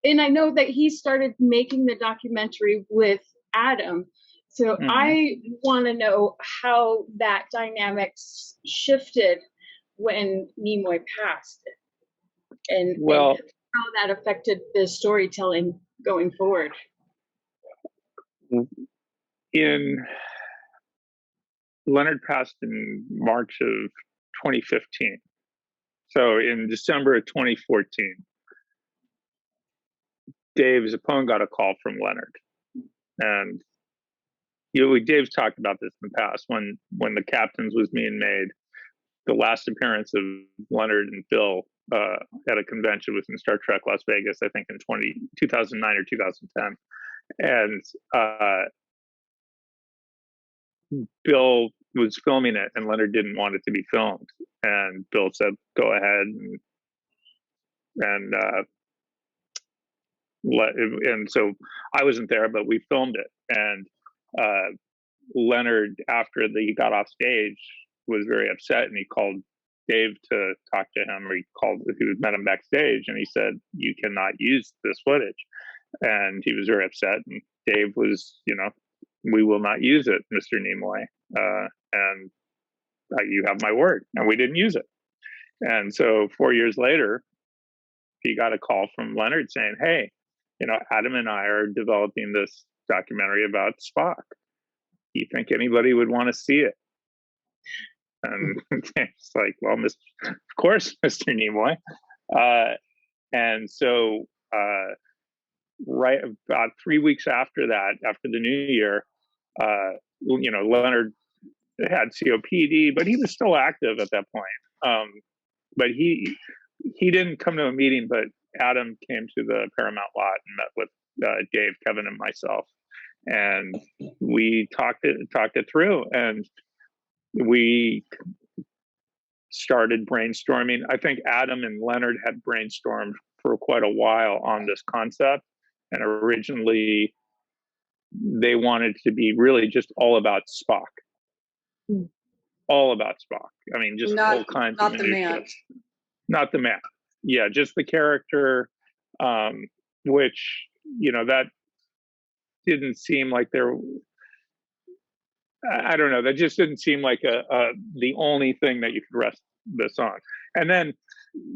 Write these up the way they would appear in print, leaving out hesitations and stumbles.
and I know that he started making the documentary with Adam. So I want to know how that dynamics shifted when Nimoy passed, and how that affected the storytelling going forward. Leonard passed in March of 2015. So in December of 2014, Dave Zappone got a call from Leonard. And Dave's talked about this in the past. When The Captains was being made, the last appearance of Leonard and Bill at a convention was in Star Trek Las Vegas, I think in 2009 or 2010. And Bill was filming it, and Leonard didn't want it to be filmed. And Bill said, "Go ahead." And so I wasn't there, but we filmed it. And Leonard, after he got off stage, was very upset, and he called Dave to talk to him, or he met him backstage, and he said, "You cannot use this footage." And he was very upset, and Dave was, "We will not use it, Mr. Nimoy. And you have my word." And we didn't use it. And so 4 years later, he got a call from Leonard saying, "Hey, Adam and I are developing this documentary about Spock. Do you think anybody would want to see it?" And it's like, "Well, of course, Mr. Nimoy." And so right about 3 weeks after that, after the new year, Leonard had COPD, but he was still active at that point. But he didn't come to a meeting, but Adam came to the Paramount lot and met with Dave, Kevin, and myself, and we talked it through, and we started brainstorming. I think Adam and Leonard had brainstormed for quite a while on this concept, and originally they wanted to be really just all about Spock. All about Spock. I mean, just all kinds of minutiae. Not the man. Yeah, just the character, which, that didn't seem like I don't know, that just didn't seem like the only thing that you could rest this on. And then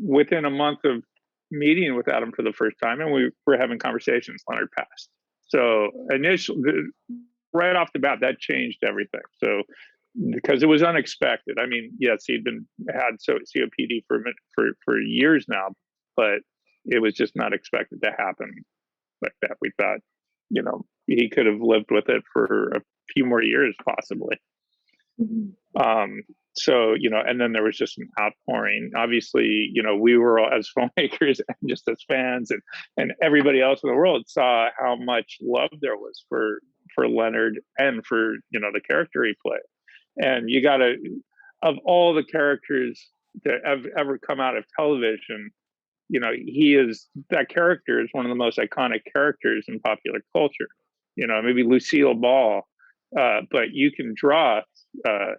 within a month of meeting with Adam for the first time, and we were having conversations, Leonard passed. So initially, right off the bat, that changed everything. So, because it was unexpected. I mean, yes, he'd had COPD for years now, but it was just not expected to happen like that. We thought, he could have lived with it for a few more years, possibly. So, and then there was just an outpouring. Obviously, we were all, as filmmakers and just as fans, and everybody else in the world saw how much love there was for Leonard and for, the character he played. And you gotta, of all the characters that have ever come out of television, that character is one of the most iconic characters in popular culture. Maybe Lucille Ball, but you can draw a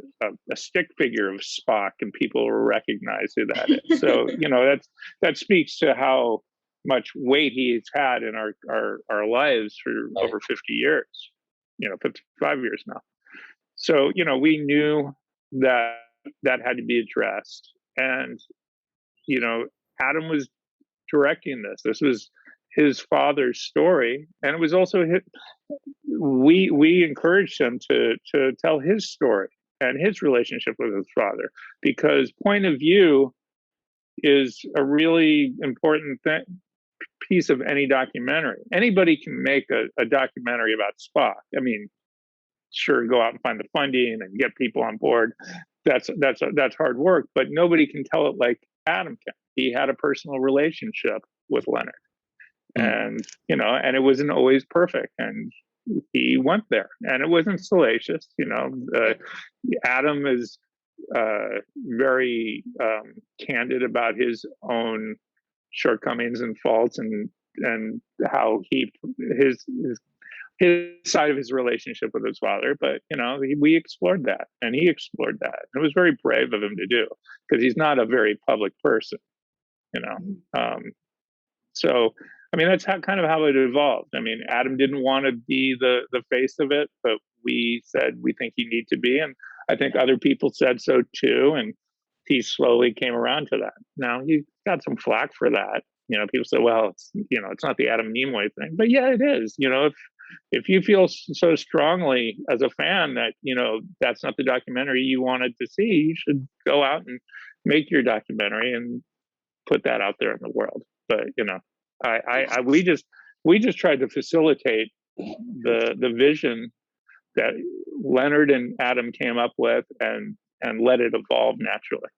stick figure of Spock and people will recognize who that is. So, that speaks to how much weight he's had in our lives for over 50 years, 55 years now. So, we knew that had to be addressed. And, Adam was directing this. This was his father's story. And it was also we encouraged him to tell his story and his relationship with his father, because point of view is a really important piece of any documentary. Anybody can make a documentary about Spock. I mean, sure, go out and find the funding and get people on board. That's hard work, but nobody can tell it like Adam can. He had a personal relationship with Leonard, and and it wasn't always perfect, and he went there, and it wasn't salacious. Adam is very candid about his own shortcomings and faults, and how his side of his relationship with his father. But we explored that, and he explored that. It was very brave of him to do, because he's not a very public person. So I mean, that's kind of how it evolved. I mean, Adam didn't want to be the face of it, but we said we think you need to be, and I think other people said so too. And he slowly came around to that. Now he got some flack for that. You know, people say, "Well, it's not the Adam Nimoy thing," but yeah, it is. You know, if you feel so strongly as a fan that that's not the documentary you wanted to see, you should go out and make your documentary and put that out there in the world. But we just tried to facilitate the vision that Leonard and Adam came up with and let it evolve naturally.